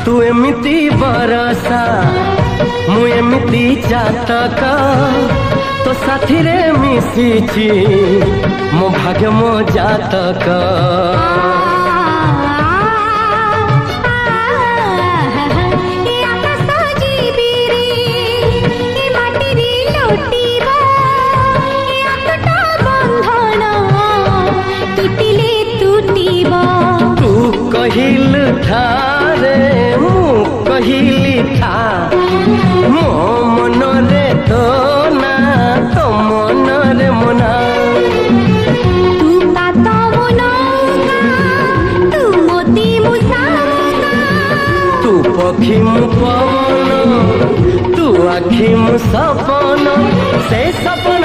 तू एमिति बरसा मु एमिति चातक तो साथी रे मिशिची मो भाग्य मो जातक। कहिल ठारे मु कहिली था मो मन रे तो ना तो मन रे मना। तू का तो मना तू मोती मुसाना तू पखी मु पवन तू आखी मु सपन से सपन